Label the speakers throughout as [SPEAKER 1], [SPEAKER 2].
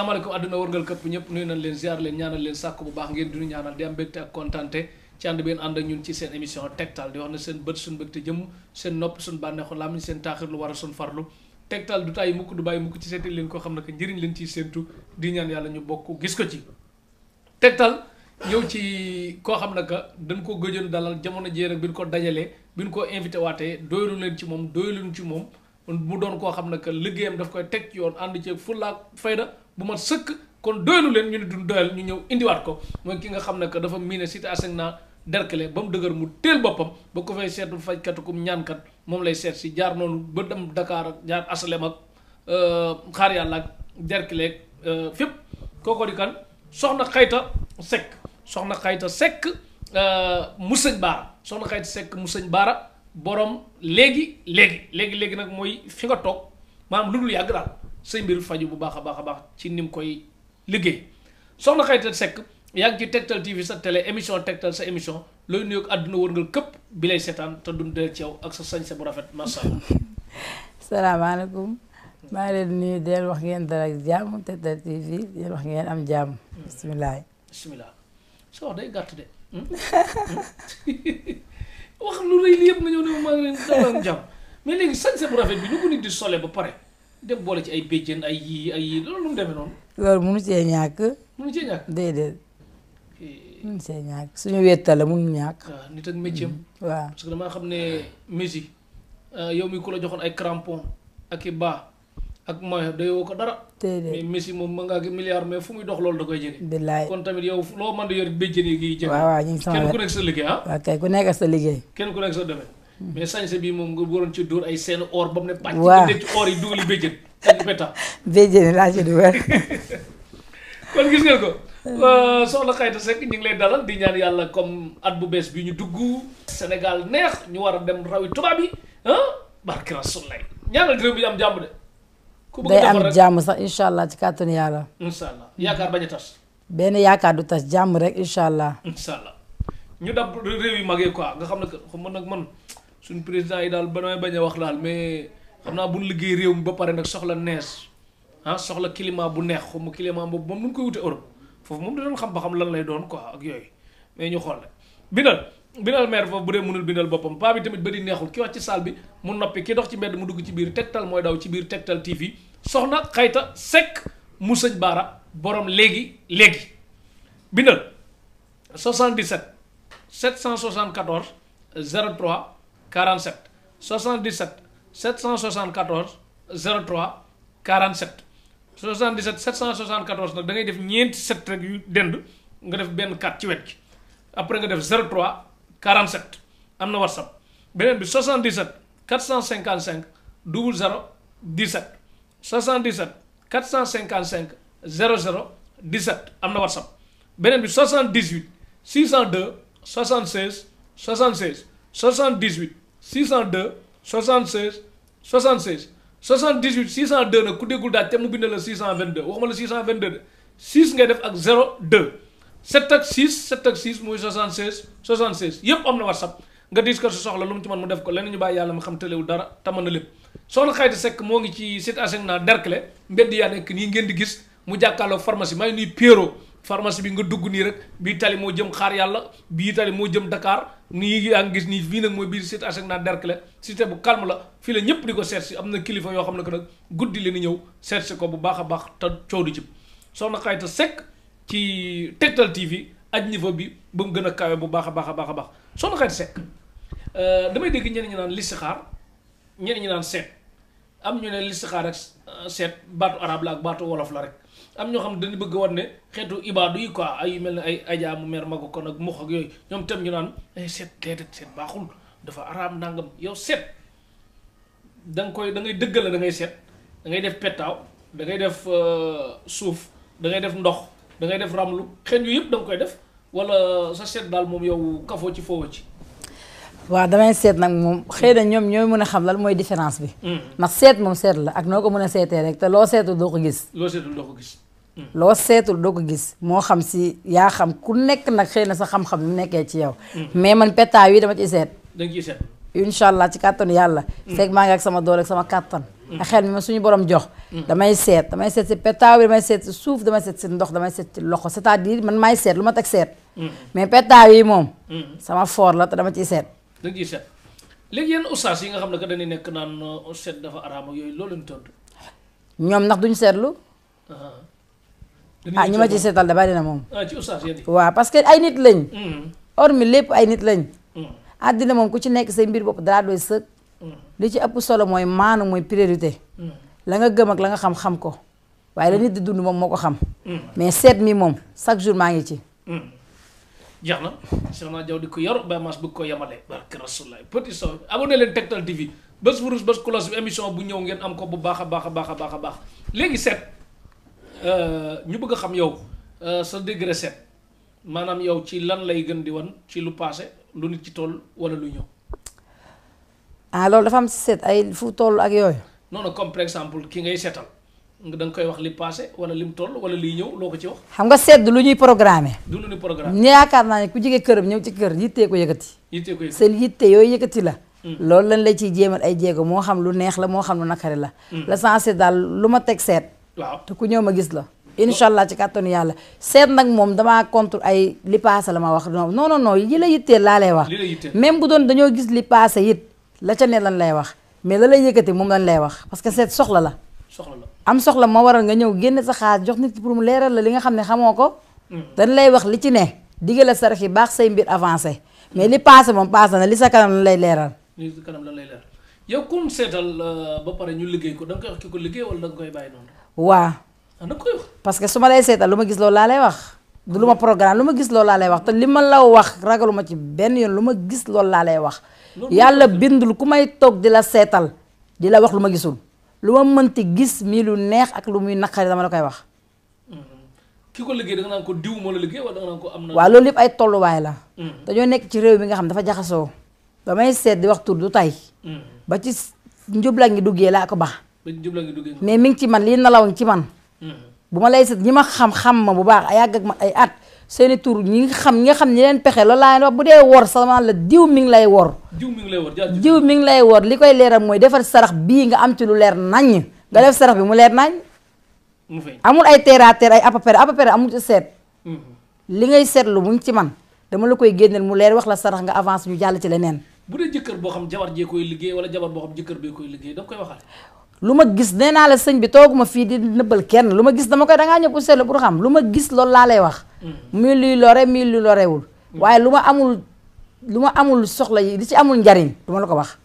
[SPEAKER 1] asalaamaaleykum àdduna wërngal këpp ñëpp nuyu nañ leen ziar leen ñaanal leen sàkk bu baax ngeen di ñu ñaanal di am mbégte ak kontaante ci ànd bi ngeen ànd ak ñun ci seen émission tegtal di wax ne seen bët suñu mbégte jëm seen nopp suñu bànneexu làmmiñ seen taaxir lu war a suñu farlu tegtal du tàyyi mukk du bàyyi mukk ci seeti leen koo xam ne que njëriñ leen ciy séentu di ñaan yàlla ñu bokk gis ko ci tegtal ñëw ci koo xam ne que dañ ko gëjoon dalal jamono jii rek bi ñu ko dajalee bi ñu ko invité waatee doylu leen ci moom doyluñ ci moom mu doon koo xam ne que liggéeyam daf koy teg ci yoon ànd ci fulla ak fayda bu mat sëkk kon doylu leen ñu ne duñ doyal ñu ñëw indiwaat ko mooy ki nga xam ne que dafa miine cité Asegna Derklé ba mu dëgër mu teel boppam ba ko fay seetu fajkatu kum ñaankat moom lay seet si jaar noonu ba dem Dakar ak jaar asalem ak xaar yàlla ak Derklé ak fépp kooko di kan soxna Xayta Seck soxna Xayta Seck mu sëñ Baara soxna Xayta Seck mu sëñ Baara borom léegi nag mooy fi nga toog maanaam lu dul yàgg daal say mbir faju bu baax a baax ci ni mu koy liggéey soxna Xayta Seck yaa ngi ci Tektal TV sa télé émission Tektal sa émission looy nuyoog àdduna wërngal këpp bi lay seetaan te dund del ci yow ak sa sañse bu rafet macha allah.
[SPEAKER 2] salaamaaleykum maa ngi leen di nuyu del wax ngeen dara ak jàmm Tektal TV del wax ngeen am jàmm. bisimilah.
[SPEAKER 1] soo wax day gàtt de. wax lu rëy li yëpp nga ñëw ne maa ngi leen dalal jàmm mais léegi sañse bu rafet bi nu ko nit di sole ba pare dem boole ci ay béjjén ay yii loolu nu mu demee noonu.
[SPEAKER 2] loolu munu cee ñàkk.
[SPEAKER 1] munu cee ñàkk
[SPEAKER 2] déedéet. munu cee ñàkk suñu wéttal la munu ñàkk.
[SPEAKER 1] waaw nit ak métier am.
[SPEAKER 2] waaw
[SPEAKER 1] parce que damaa xam ne Messi yow mi ku la joxoon ay crampon ak i baa ak moyen dayoo ko dara.
[SPEAKER 2] déedéet
[SPEAKER 1] mais Messi moom ma ngaa gi milliard mais fu muy dox loolu da koy jege.
[SPEAKER 2] billaay
[SPEAKER 1] kon tamit yow loo mën di yor béjjén yi gi jege.
[SPEAKER 2] waaw ñu ngi sama
[SPEAKER 1] kenn ku nekk sa liggéey ah.
[SPEAKER 2] waaw kay ku nekk sa liggéey.
[SPEAKER 1] kenn ku nekk sa domaine. mais sañse bi moom nga waroon ci dóor ay seen or ba mu ne pàcc.
[SPEAKER 2] waaw
[SPEAKER 1] ci or yi dugali béjjén ak péta.
[SPEAKER 2] béjjén laa ci dugal.
[SPEAKER 1] kon gis ngeen ko. soxna Xayta Seck ñu ngi lay dalal di ñaan yàlla comme at bu bees bi ñu dugg. Sénégal neex ñu war a dem rawi tubaab yi ah barki Rasulullah ñaanal réew bi am jàmm de. ku bëgg
[SPEAKER 2] day
[SPEAKER 1] defar
[SPEAKER 2] am
[SPEAKER 1] rek
[SPEAKER 2] jàmm sax incha allah ci kàttanu yàlla.
[SPEAKER 1] incha allah yaakaar bañ a tas.
[SPEAKER 2] benn yaakaar du tas jàmm rek incha allah.
[SPEAKER 1] incha allah ñu dab réew yi magee quoi nga xam ne que xam man nag man suñu président yi daal ba may bañ a wax daal mais xam naa bu ñu liggéey réew mi ba pare nag soxla nees ah soxla climat bu neex xaw ma climat boobu moom nu ngi koy wute Europe foofu moom dinañ xam ba xam lan lay doon quoi ak yooyu mais ñu xool bindal maire foofu bu dee mënul bindal boppam paa bi tamit ba di neexul ki wax ci salle bi mu noppi ki dox ci mbedd mu dugg ci biir Tektal mooy daw ci biir Tektal TV soxna Xayta Seck mu sëñ Baara borom léegi bindal 77 774 03 47 77 774 03 47 77 774 nag da ngay def ñeenti 7 rek yu dend nga def benn 4 ci wet gi après nga def 03 47 am na whatsapp beneen bi 77 455 00 17 77 455 00 17 am na whatsapp beneen bi 78 602 76 76 78 602 76 76 78 602 nag ku déggul daal te mu bind la 622 waxuma la 622 de 6 ngay def ak 02 7 ak 6 muy 76 76 yépp am na whatsapp nga dis ko sa soxla lu mu ci mën mu def ko leneen ñu bàyyi yàlla mu xam tëlewul dara te mën na lépp soxna Xayta Seck moo ngi ci cité Asegna Derklé mbedd yaa nekk nii ngeen di gis mu jàkkaarloog pharmacie maa ngi nuy Pierrot pharmacie bi nga dugg nii rek bii tali moo jëm xaar yàlla bii tali moo jëm Dakar nii yaa ngi gis nii fii nag mooy biir cité Asegna Derklé cité bu calme la fii la ñëpp di ko seet si am na kilifa yoo xam ne que nag guddi leen di ñëw seet si ko bu baax a baax te coow du ci soxna Xayta Seck ci Tektal TV aj niveau bi ba mu gën a kawe bu baax a baax soxna Xayta Seck damay dégg ñeneen ñi naan listixaar ñeneen ñi naan seet am ñu ne listixaar rek seet baatu arab la ak baatu wolof la rek am ñoo xam ne dañu bëgg war ne xeetu ibaadu yi quoi ay mel ne ay ajaamu mer magu kon ak mux ak yooyu ñoom tam ñu naan seet déedéet seet baaxul dafa araam nangam yow seet da ngay dëggale da ngay seet da ngay def pettaaw da ngay def suuf da ngay def ndox da ngay def ramlu xen yu yëpp da nga koy def wala sa seet daal moom yow kafoo ci foofu ci.
[SPEAKER 2] waaw damay seet nag moom xëy na ñoom ñooy mën a xam lan mooy différence bi. ndax seet moom seet la ak noo ko mën a seetee rek te loo seetul doo ko gis.
[SPEAKER 1] loo seetul doo ko gis.
[SPEAKER 2] loo seetul doo ko gis moo xam si yaa xam ku nekk nag xëy na sa xam-xam mu nekkee ci yow. mais man pettaaw yi dama ciy seet.
[SPEAKER 1] da nga ciy seet.
[SPEAKER 2] incha allah ci kàttanu yàlla. fekk maa ngi ak sama doole ak sama kàttan. ak xel mi ma suñu borom jox damay seet si petaaw bi damay seet si suuf damay seet si ndox damay seet ci loxo c'est-à-dire man maay seet lu ma teg seet mais petaaw yi moom sama foor la te dama ciy seet
[SPEAKER 1] da nga ciy seet léegi yenn ustaas yi nga xam ne que dañuy nekk naan seet dafa araam ak yooyu loolu lañ tontu
[SPEAKER 2] ñoom ndax duñ seetlu ñi ma ci seetal da bari na moom
[SPEAKER 1] ci ustaas yéen
[SPEAKER 2] waaw parce que ay nit lañ hormis lépp ay nit lañ àddina moom ku ci nekk say mbir bopp dara doy sëg li ci ëpp solo mooy maanu mooy priorité la nga gëm ak la nga xam ko waaye la nit di dund moom moo ko xam mais seet mi moom chaque jour maa ngi ci
[SPEAKER 1] jeex na Soxna Diaw di ko yor Baye Mass bëgg ko yemale barke Rasulullah Petit Sow abonné leen Tektal TV bés furus bés cloche bi émission bu ñëw ngeen am ko bu baax a baax a baax a baax a baax léegi seet ñu bëgg a xam yow sa degré seet maanaam yow ci lan lay gën di wan ci lu passé lu nit ci toll wala lu ñëw
[SPEAKER 2] loolu dafa am seet ay fu toll ak yooyu
[SPEAKER 1] non non comme par exemple ki ngay seetal da nga koy wax li passé wala lim toll wala liy ñëw loo ko ci wax
[SPEAKER 2] xam nga seet lu ñuy programmer
[SPEAKER 1] du lu ñuy programme
[SPEAKER 2] ñu yaakaar naa ne ku jógee këram ñëw ci kër yittee ko yëkkati seen yitte yooyu yëkkati la loolu lañ la ciy jéemal ay jéego moo xam lu neex la moo xam lu nakari la l'essentiel daal lu ma teg seet
[SPEAKER 1] waaw
[SPEAKER 2] te ku ñëw ma gis la incha allah ci kàttanu yàlla seet nag moom damaa contre ay li passé la ma wax non yi la yitteel laa lay wax même bu doon dañoo gis li passé it la ca ne lan lay wax mais la lay yëkkati moom lañ lay wax parce que seet soxla la am soxla moo waral nga ñëw génne sa xaalis jox nit ki pour mu leeral la li nga xam ne xamoo ko dañ lay wax li ci ne digale sarax yi baax say mbir avancé mais li passé moom passé na li sa kanam lan lay leeral
[SPEAKER 1] li sa kanam lan lay leeral yow kun seetal ba pare ñu liggéey ko da nga koy wax ki ko liggéey wala da nga koy bàyyi noonu
[SPEAKER 2] waa
[SPEAKER 1] da nga koy wax
[SPEAKER 2] parce que su ma lay seetal lu ma gis loolu laa lay wax du lu ma programme lu ma gis loolu laa lay wax te li ma la wax ragaluma ci benn yoon lu ma gis loolu laa lay wax yàlla bindul ku may toog di la seetal di la wax lu ma gisul lu ma mënti gis mii lu neex ak lu muy naqari dama la koy wax
[SPEAKER 1] ki ko liggéey da nga naan ko diw moo la liggéey wala da nga naan ko am na
[SPEAKER 2] waaw loolu yëpp ay tolluwaay la dañoo nekk ci réew mi nga xam dafa jaxasoo ba may seet di wax tur du tay ba ci njubla ngi duggee laa ko baax mais mi ngi ci man lii nalaw ci man bu ma lay seet ñi ma xam ma bu baax yàgg ak ma ay at seeni tur ñi nga xam ñi leen pexe loolu laa leen wax bu dee wor sama la diw mi ngi lay wor diw mi ngi lay wor li koy leeral mooy defar sarax bii nga am ci lu leer naññ nga def sarax bi mu leer nañ amul ay terre à terre ay à peu près amul ci seet li ngay seetlu mu ngi ci man dama la koy génneel mu leer wax la sarax nga avance ñu jàll ci leneen
[SPEAKER 1] bu dee jëkkër boo xam jabar jee koy liggéey wala jabar boo xam jëkkër bee koy liggéey da nga koy waxal
[SPEAKER 2] lu ma gis nee naa la sëñ bi tooguma fii di nëbbal kenn lu ma gis dama koy dangaa ñëw pour seetlu pour xam lu ma gis loolu laa lay wax muy luy lore muy luy lorewul waaye lu ma amul soxla yi li ci amul njariñ du ma la ko wax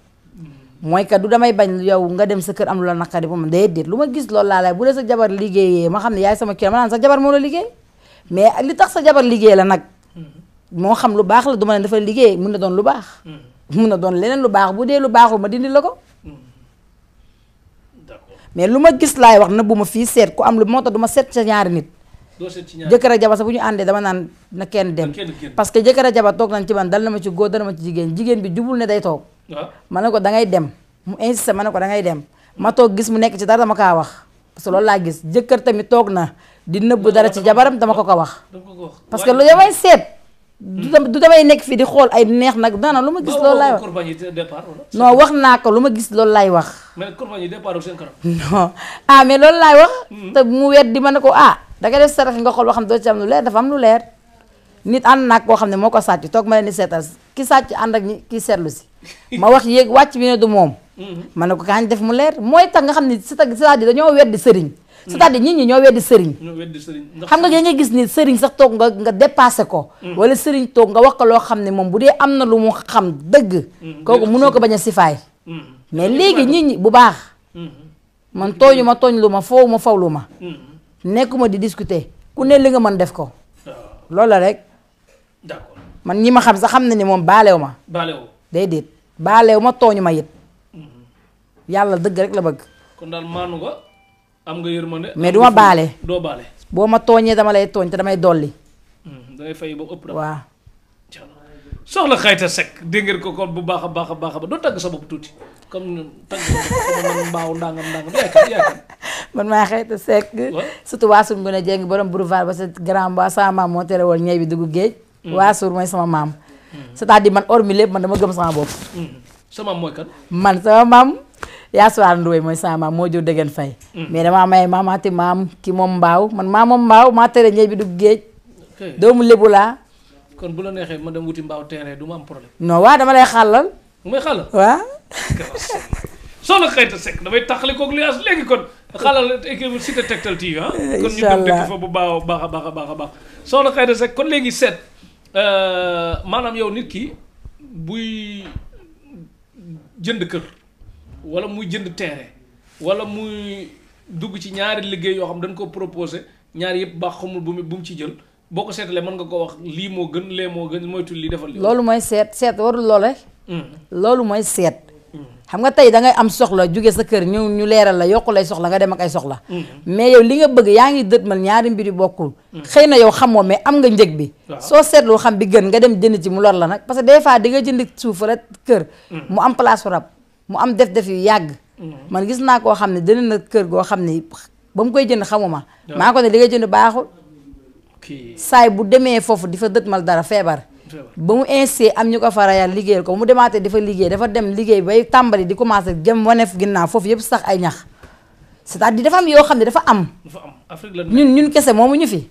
[SPEAKER 2] mooy que du damay bañ yow nga dem sa kër am lu la naqari ba ma déedéet lu ma gis loolu laa lay bu dee sa jabar liggéeyee ma xam ne yaay sama kii ma naan sa jabar moo la liggéey mais li tax sa jabar liggéey la nag moo xam lu baax la du ma ne dafa liggéey mun na doon lu baax mun na doon leneen lu baax bu dee lu baaxul ma dindi la ko mais lu ma gis laay wax nëbbu ma fii seet ku am lu moo tax du ma seet sa ñaari nit jëkkër ak jabar sax bu ñu àndee dama naan na kenn dem parce que jëkkër ak jabar toog nañ ci man dal na ma ci góor dal na ma ci jigéen bi jubul ne day toog ma ne ko da ngay dem mu insisté ma ne ko da ngay dem ma toog gis mu nekk ci dara dama kaa wax parce que loolu laa gis jëkkër tamit toog na di nëbb dara ci jabaram dama ko wax parce que lu damay seet du damay nekk fii di xool ay neex nag dana lu ma gis loolu laay wax non wax naa ko lu ma gis loolu laay wax non mais loolu laay wax te mu wet di ma ne ko da nga def sarax nga xool ba xam doo ci am lu leer dafa am lu leer nit ànd naag koo xam ne moo ko sàcc toog ma leen di seetal ki sàcc ànd ak ñi ki seetlu si ma wax yéeg wàcc bi ne du moom ma ne ko kaañ def mu leer mooy tax nga xam ne c'est-à-dire dañoo weddi sëriñ c'est-à-dire nit ñi ñoo weddi sëriñ xam nga nga gis ni sëriñ sax toog nga dépassé ko wala sëriñ toog nga wax ko loo xam ne moom bu dee am na lu mu xam dëgg kooku mënoo ko bañ a sifaay mais léegi nit ñi bu baax man tooñu ma tooñ lu ma foowu ma fawlu ma nekkuma di discuter ku ne li nga mën def ko loolu la rek
[SPEAKER 1] d'accord
[SPEAKER 2] man ñi ma xam sax xam na ni moom baalew ma déedéet baalew ma tooñu ma it yàlla dëgg rek la bëgg
[SPEAKER 1] kon daal maanu nga am nga yërmande
[SPEAKER 2] mais du ma baale
[SPEAKER 1] doo baale
[SPEAKER 2] boo ma tooñee dama lay tooñ te damay dolli
[SPEAKER 1] dangay fay ba ëpp
[SPEAKER 2] waaw
[SPEAKER 1] soxna Xayta Seck dégg ngeen ko kon bu baax a baax a baax ba doo tagg sa bopp tuuti comme tagg man mbaaw ndàngam yaakaar
[SPEAKER 2] man maa Xayta Seck surtout waasuur bu ne jéngi borom boulevard ba sa grand ba sama maam moo tere woon ñey bi dugg géej waasuur mooy sama maam c'est-à-dire man hormis lépp man dama gëm sama bopp
[SPEAKER 1] sa maam mooy kan
[SPEAKER 2] man sama maam Yaasuwaar Ndoye mooy sama maam moo jur Degen Faye. mais damaa may maamaati maam ki moom mbaaw man maa moom mbaaw maa tere ñëy bi du géej. doomu lébu laa.
[SPEAKER 1] kon bu la neexee ma dem wuti mbaaw terrain du ma am problème.
[SPEAKER 2] non waa dama lay xàllal.
[SPEAKER 1] bu may xàllal
[SPEAKER 2] waaw.
[SPEAKER 1] Soxna Xayta Seck damay taxali koog lu yaas léegi kon xàllal équipe Cité Tektal TV ah. kon ñu dem dëkk fa bu baax a baax a baax Soxna Xayta Seck kon léegi seet maanaam yow nit ki buy jënd kër wala muy jënd terrain wala muy dugg ci ñaari liggéey yoo xam dañ ko proposé ñaari yëpp baax xamul bu mu ci jël. boo ko seetalee mën nga ko wax lii moo gën lee moo gën moytu lii defal lii. loolu
[SPEAKER 2] mooy seet warul loolu rek. loolu mooy seet. xam nga tey da ngay am soxla jóge sa kër ñu leeral la yokku lay soxla nga dem ak ay soxla. mais yow li nga bëgg yaa ngi dëtmal ñaari mbir yu bokkul. xëy na yow xamoo mais am nga njëg bi. soo seetloo xam bi gën nga dem jënd ci mu lor la nag parce que des fois di nga jënd suuf rek kër. mu am place rab mu am def-def yu yàgg. man gis naa koo xam ne jënd na kër goo xam ne ba mu koy jënd xamuma. maa ko ne li nga jënd baaxul. saay bu demee foofu di fa dëtmal dara feebar ba mu insee am ñu ko fa rayal liggéeyal ko mu demaatee dafa liggéey dafa dem liggéey bay tàmbali di commencé jëm wanef ginnaaw foofu yëpp sax ay ñax c'est-à-dire dafa am yoo xam ne dafa am ñun kese moomu ñu fi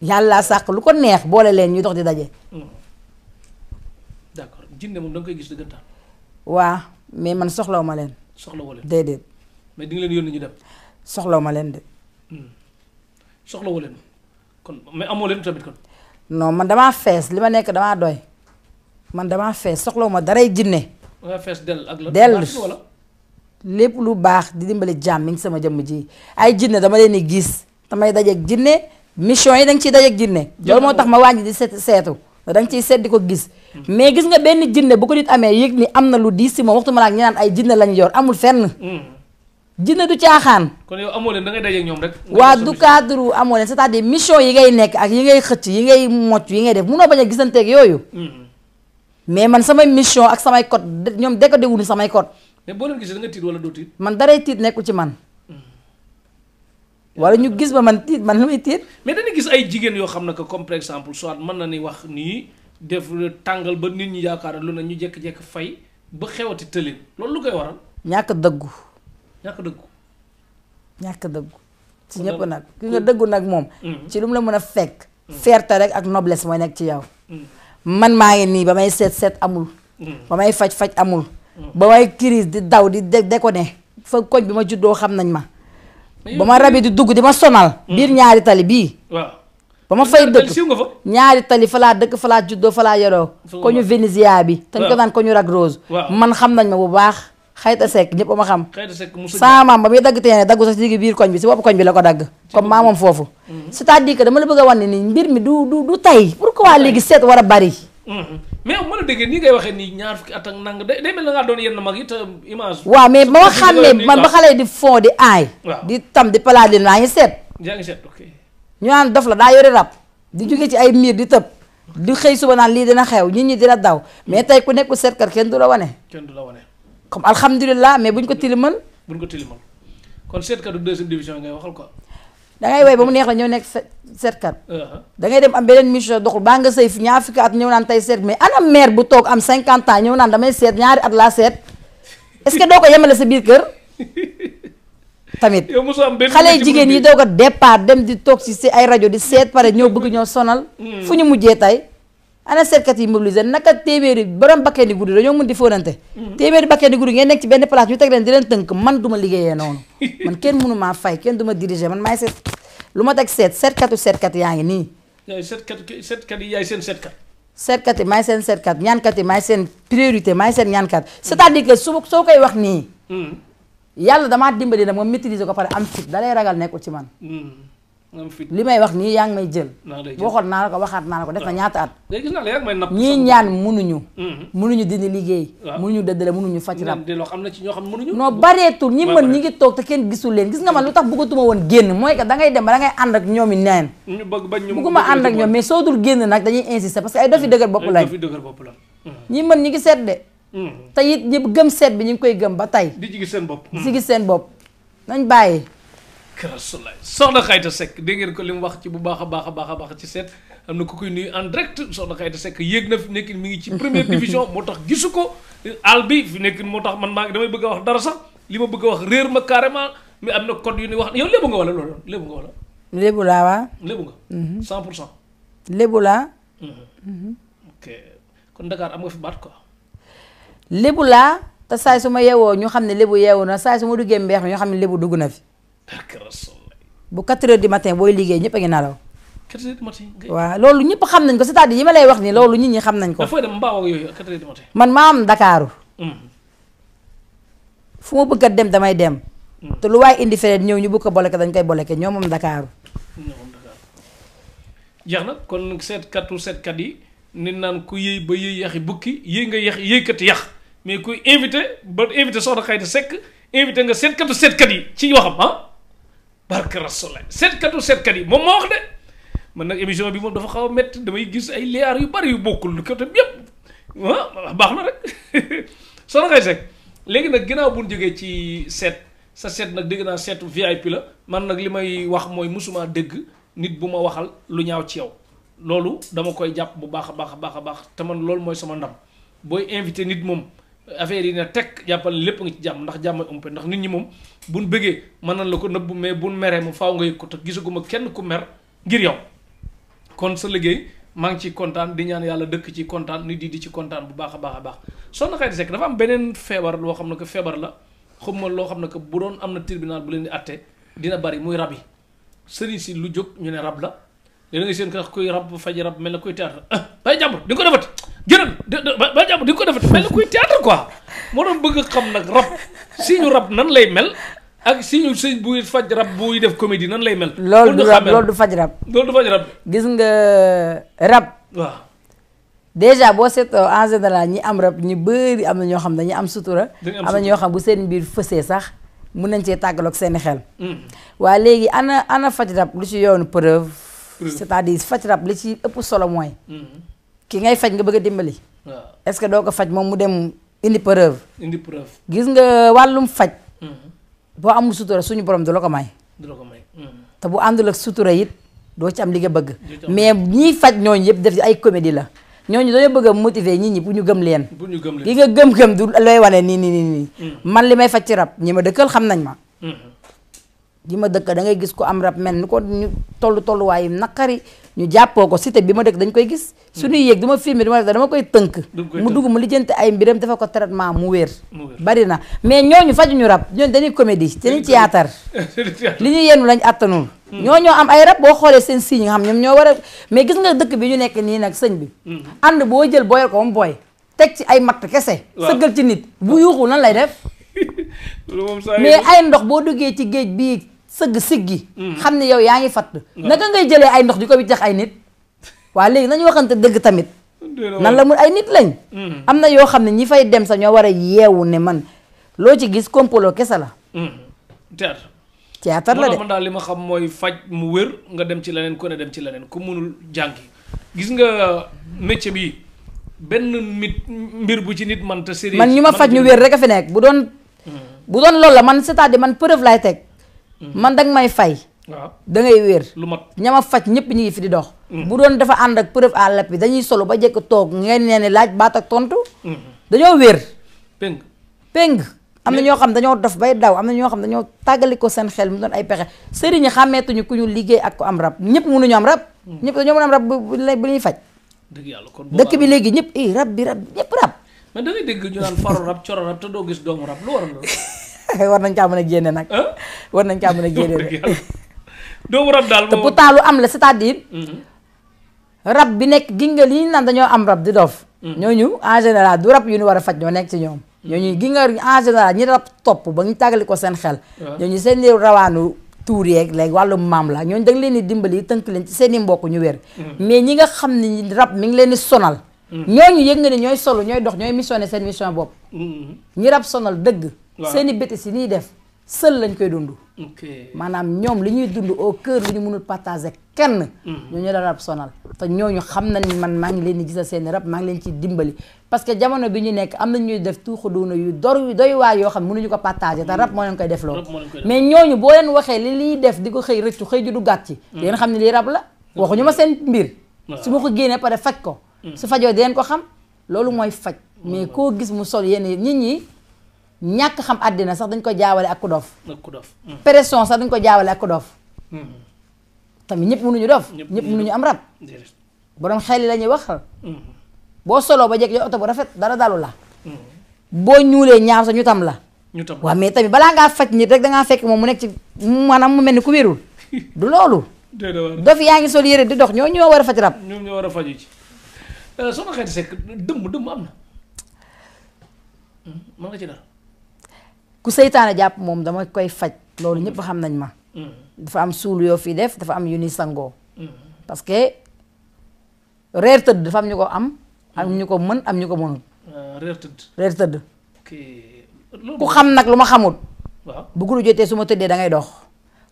[SPEAKER 2] yàlla sàq lu ko neex boole leen ñuy dox di daje
[SPEAKER 1] d'accord jinne moom da nga koy gis dëggantaan
[SPEAKER 2] waa mais man soxlaw ma leen déedéet
[SPEAKER 1] mais di nga leen yónni ñu dem
[SPEAKER 2] soxlaw ma leen de
[SPEAKER 1] soxlawu leen kon mais amoo leen tamit kon.
[SPEAKER 2] non man damaa fees li ma nekk damaa doy man damaa fees soxlawu ma daray jinne.
[SPEAKER 1] damaa fees dell ak la.
[SPEAKER 2] dell lépp lu baax di dimbali jàmm mi ngi sama jëmm ji ay jinne dama leen di gis damay dajeeg jinne mission yi da nga ciy dajeeg jinne. loolu moo tax ma wàññi di seetu da nga ciy seet di ko gis. mais gis nga benn jinne bu ko nit amee yëg ni am na lu diis si moom waxtu ma la ak ñu naan ay jinne lañu yor amul fenn. jinne du caaxaan.
[SPEAKER 1] kon yow amoo leen da ngay dajeeg ñoom rek.
[SPEAKER 2] waa du cadre amoo leen c'est-à-dire mission yi ngay nekk ak yi ngay xëcc yi ngay mocc yi ngay def munoo bañ a gisanteeg yooyu. mais man samay mission ak samay code ñoom décodé wuñu samay code.
[SPEAKER 1] mais boo leen gisee da nga tiit wala doo tiit.
[SPEAKER 2] man daray tiit nekkul ci man. wala ñu gis ba man tiit man lu may tiit.
[SPEAKER 1] mais dañuy gis ay jigéen yoo xam ne que comme par exemple soit mën na ni wax nii def tàngal ba nit ñi yaakaar lu ne ñu jékki-jékki fay ba xewati tëlin loolu lu koy waral.
[SPEAKER 2] ñàkk dëggu. ñàkk dëggu ci ñëpp nag ki nga dëggu nag moom ci lu mu la mën a fekk fierté rek ak noblesse mooy nekk ci yow man maa ngi nii ba may seet amul ba may faj amul ba may crise di daw di déconné fa koñ bi ma juddoo xam nañ ma ba ma rabi di dugg di ma sonal biir ñaari tali bii
[SPEAKER 1] waaw
[SPEAKER 2] ba ma fay dëkk ñaari tali fa laa dëkk fa laa juddoo fa laa yoroo ko ñu Vénésia bi te ñu ko naan ko ñu Rag Rose man xam nañ ma bu baax Xayta Seck ñëpp a ma xam. sama maam ba muy dagg teene daggu sax ci biir koñ bi si bopp koñ bi la ko dagg. comme maa moom foofu. c'est-à-dire que dama la bëgg a wan ne nii mbir mi du tey pourquoi léegi seet war a bari.
[SPEAKER 1] mais mën a déggee nii ngay waxee nii ñaar fukki at ak nang day mel na ngaa doon yenn mag yi te image.
[SPEAKER 2] waaw mais ba ma xàmmee man ba xale di fond di aay. di tam di palaat leen maa ngi seet.
[SPEAKER 1] yaa ngi seet ok.
[SPEAKER 2] ñu naan dof la daa yore rab di jóge ci ay miir di tëb di xëy suba naan lii dina xew nit ñi dina daw mais tey ku nekkul seetkat kenn du la wane.
[SPEAKER 1] kenn du la wane.
[SPEAKER 2] comme alhamdulilah mais buñ ko tilimal.
[SPEAKER 1] kon seetkatu deuxième division ngay waxal quoi.
[SPEAKER 2] da ngay woy ba mu neex la ñëw nekk seetkat. da ngay dem am beneen mission doxul baa nga sëy fi ñaar fukki at ñëw naan tey seet mais ana mère bu toog am 50 ans ñëw naan damay seet ñaari at laa seet est-ce que doo ko yemale sa biir kër. tamit xale jigéen yi doog a départ dem di toog si ay rajo di seet pare ñoo bëgg ñoo sonal. fu ñu mujjee tey. ana seetkat yi mobilisé naka téeméeri borom bakkee ni guddi dañoo mën di fóonante. téeméeri bakkee ni guddi ngeen nekk ci benn place ñu teg leen di leen tënk man du ma liggéeyee noonu. man kenn mënu maa fay kenn du ma diriger man maay seet lu ma teg seetkat yaa ngi nii.
[SPEAKER 1] yaay seetkat yi yaay seen seetkat.
[SPEAKER 2] seetkat yi maay seen seetkat ñaankat yi maay seen priorité maay seen ñaankat c'est-à-dire que soo koy wax nii. yàlla damaa dimbali nag ma maîtriser ko pare am fit da lay ragal nekkul ci man. li may wax nii yaa ngi may jël. waxoon naa la ko waxaat naa la ko def na ñaata at. ñii ñaan munuñu dindi liggéey. munuñu dëddale munuñu faj rab. non bareetul ñi mën ñi ngi toog te kenn gisul leen gis nga man lu tax bëggatuma woon génn mooy que dangay dem ba dangay ànd ak ñoom i neen. bëgguma ànd ak ñoom mais soo dul génn nag dañuy insister parce que ay dofi dëgër bopp lañ. ñi mën ñi ngi seet de. te it ñi gëm seet bi ñu ngi koy gëm ba tey.
[SPEAKER 1] di ci gis seen bopp.
[SPEAKER 2] di ci gis seen bopp nañ bàyyi.
[SPEAKER 1] Rasulaay soxna Xayta Seck dégg ngeen ko li mu wax ci bu baax a baax ci seet am na ku koy nuyu en direct soxna Xayta Seck yéeg na fi nekk mi ngi ci première division moo tax gisu ko àll bi fi nekk moo tax man maa ngi damay bëgg a wax dara sax li ma bëgg a wax réer ma carrément mais am na code yu ni wax yow lébu nga wala loolu lébu nga wala.
[SPEAKER 2] lébu laa waa.
[SPEAKER 1] lébu nga. 100%.
[SPEAKER 2] lébu laa.
[SPEAKER 1] ok kon Dakar am nga fi baat quoi.
[SPEAKER 2] lébu laa te saay su ma yeewoo ñu xam ne lébu yeewu na saay su ma duggee mbeex mi ñu xam ne lébu dugg na fi. bu 4 heures du matin booy liggéey ñëpp a ngi nalaw.
[SPEAKER 1] 4 heures du matin.
[SPEAKER 2] waaw loolu ñëpp xam nañ ko c'est-à-dire yi ma lay wax ni loolu nit ñi xam nañ ko.
[SPEAKER 1] dafay dem mbaaw ak yooyu 4 heures du matin.
[SPEAKER 2] man maa am Dakaaru. fu ma bëgg a dem damay dem. te lu waaye indi feneen ñëw ñu bëgg ko boleke dañ koy boleke ñoom moom Dakaaru.
[SPEAKER 1] jeex na kon seetkat yi nit naan ku yëy ba yëy yaxi bukki yëy nga yax yëykati yax mais kuy invité ba invité soxna Xayta Seck invité nga seetkat yi ci waxam barke Rasulullah seetkat yi moom moo wax de man nag émission bi moom dafa xaw a métti damay gis ay liyaar yu bari yu bokkul côté bi yëpp baax na rek soxna Xayta Seck léegi nag ginnaaw bu ñu jógee ci sa seet nag dégg naa seetu VIP la man nag li may wax mooy musuma dégg nit bu ma waxal lu ñaaw ci yow loolu dama koy jàpp bu baax a baax te man loolu mooy sama ndam booy invité nit moom affaire yi ne teg jàppal lépp nga ci jàmm ndax jàmm umpe ndax nit ñi moom buñ bëggee mën nañ la ko nëbb mais buñ meree moom faaw nga yëg ko te gisaguma kenn ku mer ngir yow kon sa liggéey maa ngi ci kontaan di ñaan yàlla dëkk ci kontaan nit yi di ci kontaan bu baax a baax soxna Xayta Seck dafa am beneen feebar loo xam ne que feebar la xamuma loo xam ne que bu doon am na tribunal bu leen di atte dina bari muy rab yi sëriñ si lu jóg ñu ne rab la léeg nga seen ko kuy rab faj rab mel na kuy théâtre bay jàmbur di nga ko defati gënal bay jàmbur di nga ko defati mel na kuy théâtre quoi moo doon bëgg xam nag rab si ñu rab nan lay mel ak si ñu sëñ buy faj rab buy def comédie nan lay mel.
[SPEAKER 2] loolu du rab loolu du faj rab.
[SPEAKER 1] loolu du faj rab.
[SPEAKER 2] gis nga rab.
[SPEAKER 1] waaw.
[SPEAKER 2] déjà boo seetoo en général ñi am rab ñu bëri am na ñoo xam dañu am sutura. am na ñoo xam bu seen mbir fësee sax mun nañ cee tàggaloog seeni xel. waaye léegi ana faj rab lu ci yoonu preuve. c'est-à-dire faj rab li ci ëpp solo mooy. ki ngay faj nga bëgg a dimbali.
[SPEAKER 1] waaw
[SPEAKER 2] est-ce que doo ko faj moom mu dem indi preuve.
[SPEAKER 1] indi preuve.
[SPEAKER 2] gis nga wàllum faj. boo amul sutura suñu borom du la ko may.
[SPEAKER 1] du la ko may.
[SPEAKER 2] te bu àndul ak sutura it doo ci am li nga bëgg. mais ñiy faj ñooñu yëpp def ay comédie la ñooñu dañoo bëgg a motiver nit ñi pour ñu gëm leen.
[SPEAKER 1] pour ñu gëm leen
[SPEAKER 2] li nga gëm-gëm du looy wane nii. man li may faj ci rab ñi ma dëkkal xam nañ ma. li ma dëkk da ngay gis ko am rab mel ni ko ñu tolluwaayu naqari ñu jàppoo ko cité bi ma dëkk dañ koy gis. suñuy yéeg du ma filmer dama koy tënk. mu dugg mu lijjanti ay mbiram dafa ko traitement mu wér. bari na mais ñooñu fajuñu rab ñooñu dañuy comédie dañuy théâtre li ñu yennu lañ attanul. ñoo am ay rab boo xoolee seen signe nga xam ñoom ñoo war a mais gis nga dëkk bi ñu nekk nii nag sëñ bi. ànd boo jël booyal ko moom booy. teg ci ay matt kese. sëggal ci nit bu yuuxu nan lay def. mais ay ndox boo duggee ci géej bii sëgg siggi xam ne yow yaa ngi fatt naka ngay jëlee ay ndox di ko wiccax ay nit waaw léegi nañu waxante dëgg tamit nan la mun ay nit lañ am na yoo xam ne ñi fay dem sax ñoo war a yeewu ne man loo ci gis complot kese la théâtre la de
[SPEAKER 1] man daal li ma xam mooy faj mu wér nga dem ci leneen ku ne dem ci leneen ku mënul jàngi gis nga métier bi benn mbir bu ci nit man te sérieux
[SPEAKER 2] man ñu ma faj ñu wér rek a fi nekk bu doon loolu la man c'est-à-dire man preuve laay teg man danga may fay.
[SPEAKER 1] waaw
[SPEAKER 2] da ngay wér.
[SPEAKER 1] lu mat
[SPEAKER 2] ñama faj ñëpp ñu ngi fi di dox. bu doon dafa ànd ak preuve à l'appui dañuy solo ba jekk toog ngeen ne laaj baat ak tontu. dañoo wér. peng am na ñoo xam dañoo dof bay daw am na ñoo xam dañoo tàggali ko seen xel mu doon ay pexe sëriñ ñi xàmmeetuñu ku ñu liggéey ak ko am rab ñëpp mënuñu am rab. ñëpp dañoo mën am rab bu ñuy faj.
[SPEAKER 1] dëgg yàlla kon
[SPEAKER 2] dëkk bi léegi ñëpp rab ñëpp rab.
[SPEAKER 1] mais da ngay dégg ñu naan faru rab coro rab te doo gis doomu rab lu waral loolu.
[SPEAKER 2] war nañ kaa mën a génne nag. war nañ kaa mën a génne de.
[SPEAKER 1] doomu rab daal
[SPEAKER 2] te pourtant lu am la c'est-à-dire. rab bi nekk gi nga li ñu naan dañoo am rab di dof. ñooñu en général du rab yu ñu war a faj ñoo nekk ci ñoom. ñooñu gi nga en général ñi rab topp ba ñu tàggali ko seen xel. ñooñu seen i rawaanu tuur yeeg léegi wàllu maam la ñooñu da nga leen di dimbali tënk leen ci seen i mbokk ñu wér. mais ñi nga xam ne rab mi ngi leen di sonal. ñooñu yëg nga ne ñooy solo ñooy dox ñooy missionné seen mission bopp. ñi rab sonal dëgg. seeni bétis yi ñuy def seul lañ koy dund. maanaam ñoom li ñuy dund au cœur lu ñu mënul partager kenn. ñooñu la rab sonal te ñooñu xam na ni man maa ngi leen di gisal seen rab maa ngi leen ci dimbali parce que jamono bi ñu nekk am na ñuy def tuuxu duuna yu doy waay yoo xam ne mënuñu ko partager te rab moo leen koy def loolu mais ñooñu boo leen waxee li liy def di ko xëy rëccu xëy ju du gàtt ci yéen xam ne lii rab la waxuñu ma seen mbir su ma ko génnee pare faj ko su fajoo di leen ko xam loolu mooy faj mais koo gis mu sol yenn nit ñi ñàkk xam àddina sax dañ ko jaawale ak ku dof pression sax dañ ko jaawale ak ku dof tamit ñëpp mënuñu dof ñëpp mënuñu am rab borom xel yi la ñuy wax boo soloo ba jekk yo oto bu rafet dara dalu la boo ñuulee ñaaw sa ñu tam la waaw mais tamit balaa ngaa faj nit rek dangaa fekk moom mu nekk ci maanaam mu mel ni ku wérul du loolu dof yaa ngi sol yére di dox ñoo war a faj rab
[SPEAKER 1] ñoom ñoo war a faju ci soxna Xadi Seck dëmm am na mën nga ci dara
[SPEAKER 2] ku seytaane jàpp moom dama koy faj loolu ñëpp xam nañ ma dafa am suul yoo fii def dafa am yu ni sangoo parce que reer tëdd dafa am ñu ko am ñu ko mën am ñu ko mënul reer tëdd ku xam nag lu ma xamul bu guddi jotee su ma tëddee da ngay dox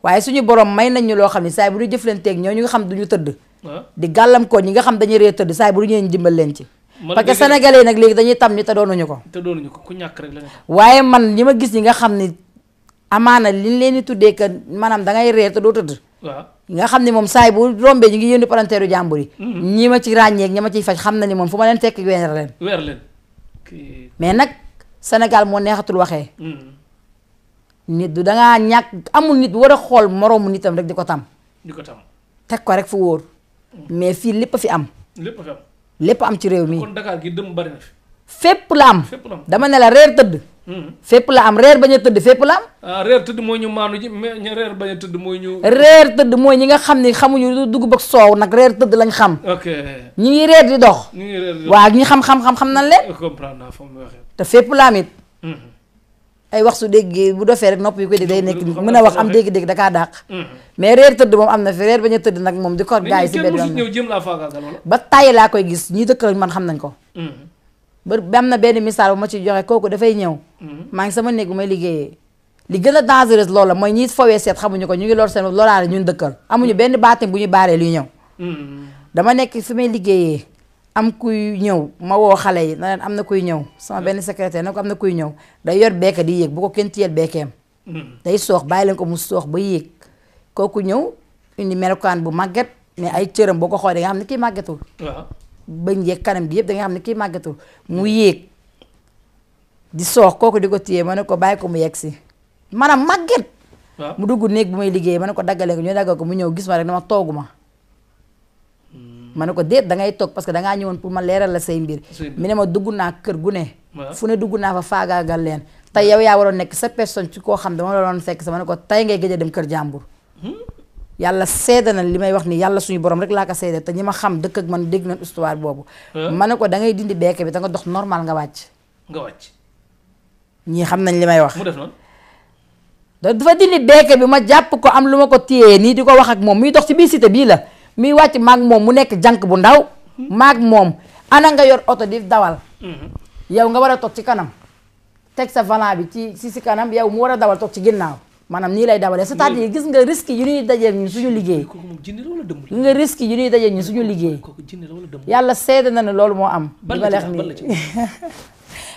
[SPEAKER 2] waaye suñu borom may nañ ñu loo xam ne saa bu ñu jëflanteeg ñoo ñu nga xam duñu tëdd di gàllam ko ñi nga xam dañuy reer tëdd saa bu ñu ñeen dimbal leen ci parce que sénégalais nag léegi dañuy tam ni te doonuñu ko
[SPEAKER 1] ku ñàkk rek la
[SPEAKER 2] waaye man ñi ma gis ñi nga xam ni amaana liñ leen di tuddee que maanaam dangay reer te doo tëdd nga xam ne moom saay bu rombee ñu ngi yónni palanteeru jàmbur yi ñi ma ci ràññeek ñi ma ciy faj xam na ni moom fu ma leen fekk weer leen mais nag Sénégal moo neexatul waxee nit du dangaa ñàkk amul nit war a xool moroomu nitam rek di ko tam teg ko rek fu wóor mais fii lépp a fi am lépp am ci réew mi
[SPEAKER 1] kon Dakar gi dëmm bari na fi
[SPEAKER 2] fépp la am dama ne la reer tëdd fépp la am reer bañ a tëdd fépp la am
[SPEAKER 1] reer tëdd mooy ñu maanu ji mais reer bañ a tëdd mooy ñu
[SPEAKER 2] reer tëdd mooy ñi nga xam ne xamuñu dugub ak soow nag reer tëdd lañ xam ñi ngi reer di dox waaw ñi xam nañ leen
[SPEAKER 1] comprendre naa fa mu waxee
[SPEAKER 2] te fépp la am it ay wax su déggee bu dofee rek nopp yu koy dégg day nekk mën a wax am dégg-dégg da kaa dàq mais reer tëdd moom am na fi reer bañ a tëdd nag moom di ko gaay si benn
[SPEAKER 1] ñëw jëm laa faagaagal
[SPEAKER 2] ba tàyyi laa koy gis ñi dëkk man xam nañ ko ba am na benn misaal bu ma ci joxe kooku dafay ñëw maa ngi sama néeg bu may liggéeyee li gën a dangereuse loolu la mooy ñi fowee seet xamuñu ko ñu ngi lor seen loraale ñun dëkkal amuñu benn baatim bu ñu baaree luy ñëw dama nekk fi may liggéeyee am kuy ñëw ma woo xale yi na leen am na kuy ñëw sama benn secrétaire na ko am na kuy ñëw day yor beeke di yéeg bu ko kenn tiyel beekeem day soox bàyyi leen ko mu soox ba yéeg kooku ñëw indi melokaan bu màgget mais ay cëram boo ko xoolee nga xam ne kii màggetul bañ yeeg kanam gi yëpp da nga xam ne kii màggetul mu yéeg di soox kooku di ko téye ma ne ko bàyyi ko mu yegg si maanaam màgget mu dugg néeg bu may liggéey ma ne ko daggalee ko ñu daggal ko mu ñëw gis ma rek dama toogu ma ne ko déet da ngay toog parce que dangaa ñëwoon pour ma leeral la say mbir mi ne ma dugg naa kër gu ne fu ne dugg naa fa faagaagal leen tey yow yaa waroon nekk sa personne ci koo xam dama la doon fekk sa ma ne ko tey ngay gëj a dem kër jàmbur yàlla seede na li may wax ni yàlla suñu borom rek laa ko seede te ñi ma xam dëkk ak man dégg nañ histoire boobu ma ne ko da ngay dindi beeke bi da nga dox normal nga wàcc ñii xam nañ li may wax
[SPEAKER 1] mu def noonu
[SPEAKER 2] dafa dindi beeke bi ma jàpp ko am lu ma ko téyee nii di ko wax ak moom muy dox ci biir cité bii la muy wàcc maag moom mu nekk jànk bu ndaw maag moom ana nga yor oto di dawal yow nga war a toog ci kanam teg sa volant bi ci kanam yow mu war a dawal toog ci ginnaaw maanaam nii lay dawalee c'est-à-dire gis nga risque yu ñuy dajeel ñu suñu liggéey gis nga risque yu ñuy dajeel ñu suñu liggéey yàlla seede na ne loolu moo am di ma leex nii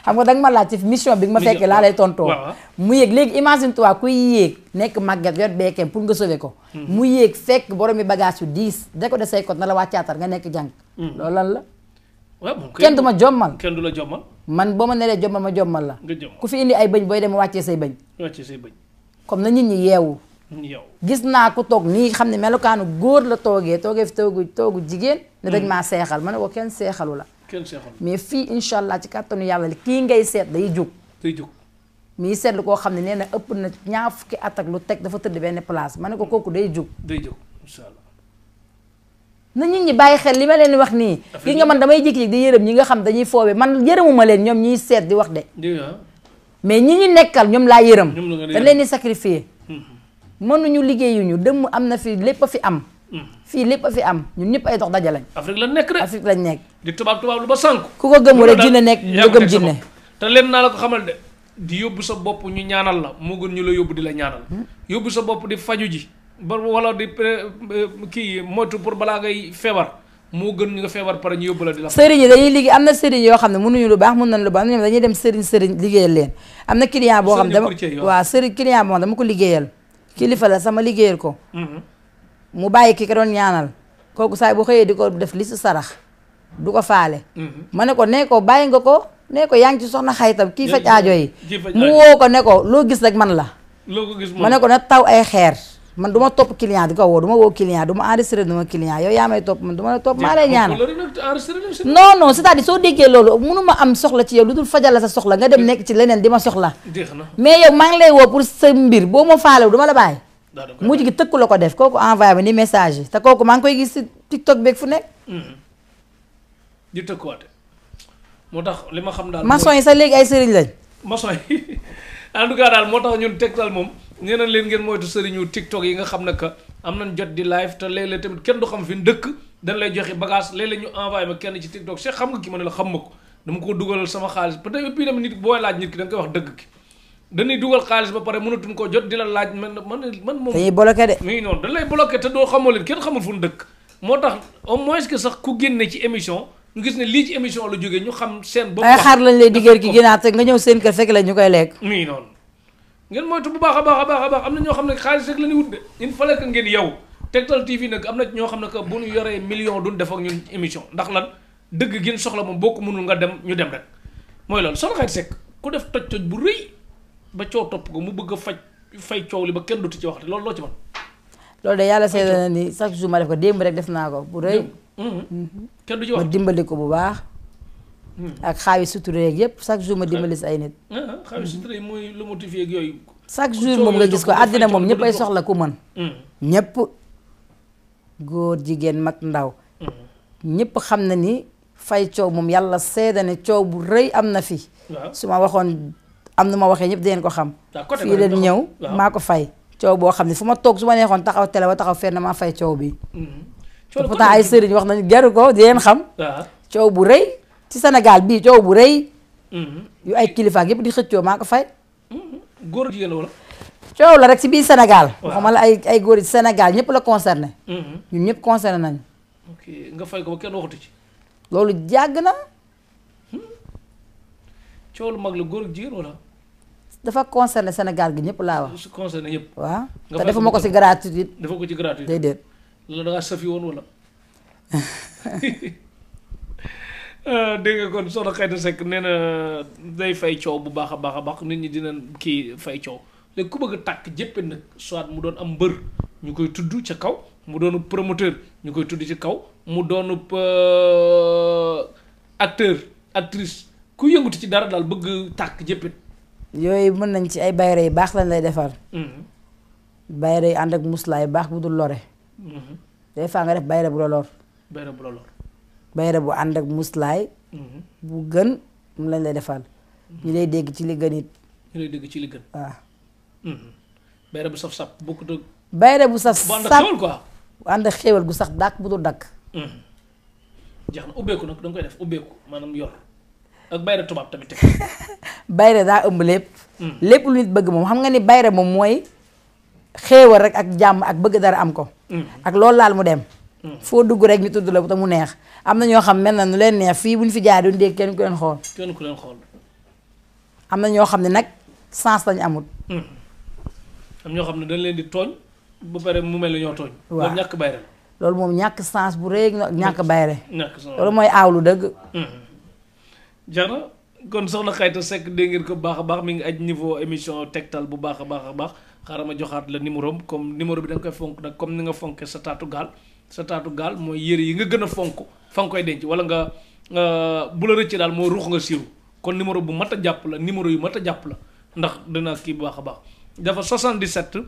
[SPEAKER 2] xam nga danga ma laaj ci mission bi nga ma fekkee laa lay tontoo mu yéeg léegi imagine toi kuy yéeg nekk màgget yor beekeem pour nga sauver ko mu yéeg fekk boromi bagage yu 10 da ko de say kot na la wàccaatar nga nekk jànk loolu lan la kenn du ma jommal
[SPEAKER 1] kenn du la jommal
[SPEAKER 2] man boo ma neree jommal ma jommal la ku fi indi ay bëñ booy dem wàccee say bëñ comme na nit ñi yeewu gis naa ko toog nii xam ne melokaanu góor la toogee fi toogu jigéen ne dañ maa seexal ma ne ko kenn seexalu la mais fii incha allah ci kàttanu yàlla kii ngay seet day jóg mii seetlu koo xam ne nee na ëpp na ñaar fukki at ak lu teg dafa tëdd benn place ma ne ko kooku day jóg
[SPEAKER 1] incha allah
[SPEAKER 2] na nit ñi bàyyi xel li ma leen wax nii gis nga man damay jékki-jékki di yërëm ñi nga xam dañuy foowee man yërëmuma leen ñoom ñiy seet di wax de mais ñi ñu nekkal ñoom laa yërëm dañ leen di sacrifier mënuñu liggéeyuñu dëmm am na fi lépp a fi am fii lépp a fi am ñun ñëpp ay dox dajalañ
[SPEAKER 1] Afrique lañ nekk rek
[SPEAKER 2] Afrique lañ nekk
[SPEAKER 1] di tubaab lu ba sànku
[SPEAKER 2] ku ko gëmu rek jinne nekk nga gëm jinne
[SPEAKER 1] te leen naa la ko xamal de di yóbbu sa bopp ñu ñaanal la moo gën ñu la yóbbu di la ñaanal yóbbu sa bopp di faju ji ba wala di kii moytu pour balaa ngay feebar moo gën ñu nga feebar pare ñu yóbbu la di la.
[SPEAKER 2] sëriñ yi dañuy liggéey am na sëriñ yoo xam ne mënuñu lu baax mën nañ lu baax ñoom dañuy dem sëriñ liggéeyal leen am na client boo xam ne dama waaw sëriñ client boo xam dama ko liggéeyal kilifa la sama liggéeyal ko mu bàyyi ki ko doon ñaanal kooku saa bu xëyee di ko def li si sarax du ko faale ma ne ko nee ko bàyyi nga ko nee ko yaa ngi ci soxna xaytam kii faj aajo yi mu woo ko ne ko loo gis rek man la ma ne ko na taw ay xeer man du ma topp client di ko woo du ma woo client du ma enregistré du ma client yow yaa may topp man du ma la topp maa lay ñaanal non c'est-à-dire soo déggee loolu mënu ma am soxla ci yow lu dul fajal la sa soxla nga dem nekk ci leneen di ma soxla mais yow maa ngi lay woo pour sa mbir boo ma faalew du ma la bàyyi mujj gi tëkku la ko def kooku envoyé ma ni message yi te kooku maa ngi koy gis si TikTok beeg fu nekk
[SPEAKER 1] di tëkkuwaate moo tax li ma xam daal
[SPEAKER 2] maçon yi sax léegi ay sëriñ lañ
[SPEAKER 1] maçon yi en tout cas daal moo tax ñun Tektal moom nee nañ leen ngeen moytu sëriñu TikTok yi nga xam ne que am nañ jot di live te léeg-léeg tamit kenn du xam fi dëkk dañ lay joxe bagage léeg-léeg ñu envoyé ma kenn ci TikTok Cheikh xam nga ki ma ne la xam ma ko dama ko dugalal sama xaalis peut-être puis tamit nit booy laaj nit ki da nga koy wax dëgg ki dañuy dugal xaalis ba pare mënatuñ koo jot di la laaj man moom
[SPEAKER 2] dañuy bloqué de
[SPEAKER 1] mais non dañ lay bloqué te doo xamoo leen kenn xamul fu ñu dëkk moo tax au moins que sax ku génne ci émission ñu gis ne lii ci émission la jógee ñu xam seen bopp
[SPEAKER 2] ay xaar lañ lay diggéer ki gënaat nga ñëw seen kër fekk la ñu koy lekk
[SPEAKER 1] mii noonu ngeen moytu bu baax a baax a baax a baax am na ñoo xam ne xaalis rek la ñuy wut de il fallait que ngeen yow Tektal TV nag am na ñoo xam ne que bu ñu yoree million duñ def ak ñun émission ndax lan dëgg gën soxla moom boo ko mënul nga dem ñu dem rek mooy loolu Soxna Xadi Seck ku def toj bu rëy ba coow topp ko mu bëgg a fay coow li ba kenn dutu ci waxte loolu loo ci man
[SPEAKER 2] loolu de yàlla seede na ni chaque jour ma def ko démb rek def naa ko bu rëy
[SPEAKER 1] kenn du ci wax
[SPEAKER 2] ma dimbali ko bu baax ak xaawi suturé yeeg yëpp chaque jour ma dimbali si ay nit
[SPEAKER 1] xaawi suturé mooy lu motivé ak yooyu
[SPEAKER 2] chaque jour moom nga gis ko àddina moom ñëpp ay soxla ku mën ñëpp góor jigéen mag ndaw ñëpp xam na ni fay coow moom yàlla seede ne coow bu rëy am na fi su ma waxoon am na ma waxee ñëpp dangeen ko xam fii leen ñëw maa ko fay coow boo xam ne fu ma toog su ma neexoon taxaw télé ba taxaw fenn maa fay coow bi te pourtant ay sëriñ wax nañu jaru ko di leen xam coow bu rëy ci Sénégal bii coow bu rëy yu ay kilifa ak yëpp di xëccoo maa ko fay
[SPEAKER 1] góor jigéen wala
[SPEAKER 2] coow la rek ci biir Sénégal waxuma la ay góor yi Sénégal ñëpp la concerné ñun ñëpp concerné nañu
[SPEAKER 1] ok nga fay ko ba kenn waxatu ci
[SPEAKER 2] loolu jàgg na
[SPEAKER 1] coow lu mag la góor ak jigéen wala
[SPEAKER 2] dafa concerné Sénégal gi ñëpp laa wax
[SPEAKER 1] su concerné ñëpp
[SPEAKER 2] waaw te defuma ko ci gratuit
[SPEAKER 1] dafa ko ci gratuit
[SPEAKER 2] déedéet
[SPEAKER 1] la da ngaa safi woon wala dégg nga kon Soxna Xadi Seck nee na day fay coow bu baax a baax a baax nit ñi dinañ kii fay coow léegi ku bëgg a tàkk jëppe nag soit mu doon am mbër ñu koy tudd ca kaw mu doonu promoteur ñu koy tudd ci kaw mu doonu acteur actrice ku yëngutu ci dara daal bëgg tàkk jëppit
[SPEAKER 2] yooyu mën nañ ci ay bayre yu baax lañ lay defar bayre yi ànd ak muslaay baax bu dul lore des fois nga def bayre bu la lor
[SPEAKER 1] bayre bu la lor
[SPEAKER 2] bayre bu ànd ak muslaay bu gën mu lañ lay defal ñu lay dégg ci li gën it
[SPEAKER 1] ñu lay dégg ci li gën
[SPEAKER 2] waaw
[SPEAKER 1] bayre bu saf-saf bokkut ak
[SPEAKER 2] bayre bu saf
[SPEAKER 1] bu ànd ak xéwal quoi
[SPEAKER 2] bu ànd ak xéwal gu sax dàkk bu dul dakk
[SPEAKER 1] jeex na ubbeeku nag da nga koy def ubbeeku maanaam yor ak bayre tubaab tamit teg
[SPEAKER 2] bayre daa ëmb lépp lépp lu nit bëgg moom xam nga ni bayre moom mooy xéewal rek ak jàmm ak bëgg dara am ko ak loolu laal mu dem foo dugg rek ñu tudd la te mu neex am na ñoo xam mel na nu leen neex fii bu ñu fi jaar duñ dégg kenn ku leen xool
[SPEAKER 1] kenn ku leen xool
[SPEAKER 2] am na ñoo xam ne nag sens lañu amul
[SPEAKER 1] am ñoo xam ne dañ leen di tooñ ba pare mu mel ni ñoo tooñ loolu ñàkk bayre la
[SPEAKER 2] loolu moom ñàkk sens bu rëy ñàkk bayre
[SPEAKER 1] ñàkk sens
[SPEAKER 2] loolu mooy aawlu dëgg
[SPEAKER 1] jana kon Soxna Xadi Seck dégg ngeen ko baax a baax mi ngi aj niveau émission Tektal bu baax a baax a baax xaaral ma joxaat la numéro am comme numéro bi da nga koy fonk nag comme ni nga fonke sa taatu gaal mooy yëre yi nga gën a fonk fa nga koy denc wala nga bu la rëcc daal moo ruux nga siiru kon numéro bu mat a jàpp la numéro yu mat a jàpp la ndax dina kii bu baax a baax dafa 77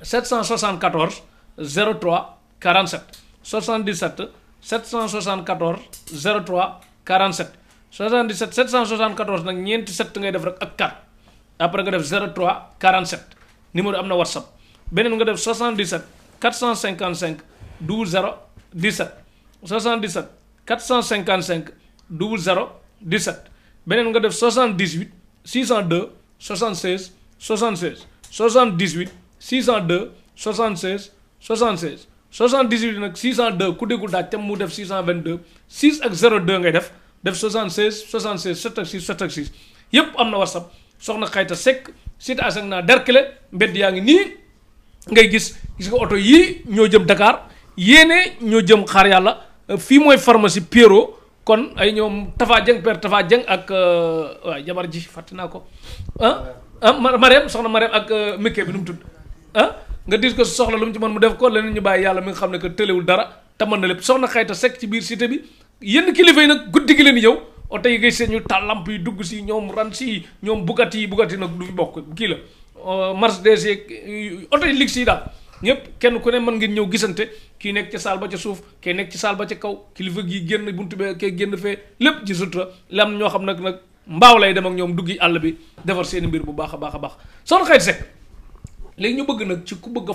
[SPEAKER 1] 774 03 47 77 774 03 47 77 774 nag ñeenti 7 ngay def rek ak 4 après nga def 03 47 numéro am na WhatsApp beneen nga def 77 455 00 17 77 455 00 17 beneen nga def 78 602 76 76 78 602 76 76 78 nag 602 ku déggul daaj te mu def 622 6 ak 02 ngay def 76 76 7 ak 6 7 ak 6 yépp am na WhatsApp soxna Xayta Seck cité Asegna Derklé mbedd yaa ngi nii ngay gis nga oto yii ñoo jëm Dakar yéene ñoo jëm xaar yàlla fii mooy pharmacie Pierrot kon ay ñoom Tafa Dieng père Tafa Dieng ak waaw jabar ji fàtte naa ko Marème soxna Marème ak Mekke bi nu mu tudd nga dis ko soxla lu mu ci mën mu def ko leneen ñu bàyyi yàlla mi nga xam ne que tëlewul dara te mën na lépp soxna Xayta Seck ci biir cité bi yenn kilifa yi nag guddi gi leen di ñëw oto yi ngay seen ñu taal lamp yi dugg si ñoom ran si ñoom Bugatti nag du fi bokk kii la Mercedes yeeg oto yi ligg si daal ñëpp kenn ku ne mën ngeen ñëw gisante kii nekk ci saal ba ca suuf kii nekk ci saal ba ca kaw kilifa gi génn buntu bee kee génn fee lépp ci sutura lam ñoo xam nag mbaaw lay dem ak ñoom duggi àll bi defar seeni mbir bu baax a baax a baax soxna Xayta Seck léegi ñu bëgg nag ci ku bëgg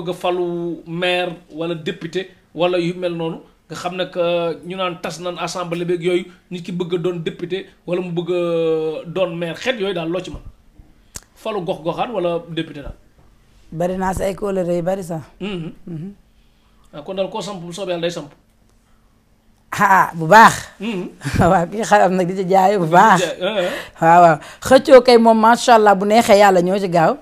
[SPEAKER 1] a falu maire wala député wala yu mel noonu nga xam ne que ñu naan tas nan assemblée beeg yooyu nit ki bëgg a doon député wala mu bëgg a doon maire xeet yooyu daal loo ci man falu gox-goxaan wala député daal.
[SPEAKER 2] bari naa si ay kóolóore yu bari sax.
[SPEAKER 1] kon daal koo samp bu soobee yàlla day samp.
[SPEAKER 2] bu baax. waaw kii xaram nag di ci jaay bu baax. waaw xëccoo kay moom macha allah bu neexee yàlla ñoo ci gaaw.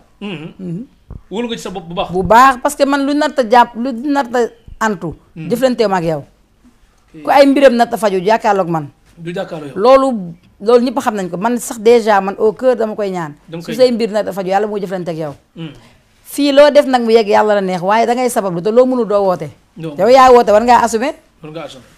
[SPEAKER 1] wóolu nga ci sa bopp bu baax.
[SPEAKER 2] bu baax parce que man lu nar ta jàpp lu nar ta antu. jëflanteem ak yow. ku ay mbiram nar ta faju jàkkaarloog man.
[SPEAKER 1] du jàkkaarloo yow
[SPEAKER 2] loolu ñëpp xam nañ ko man sax déjà man au cœur dama koy ñaan. su say mbir nar ta faju yàlla moo jëflante ak yow. fii loo def nag mu yegg yàlla la neex waaye dangay sabablu te loo mënul doo woote. yow yaa woote war ngaa assumer.
[SPEAKER 1] war ngaa assumer.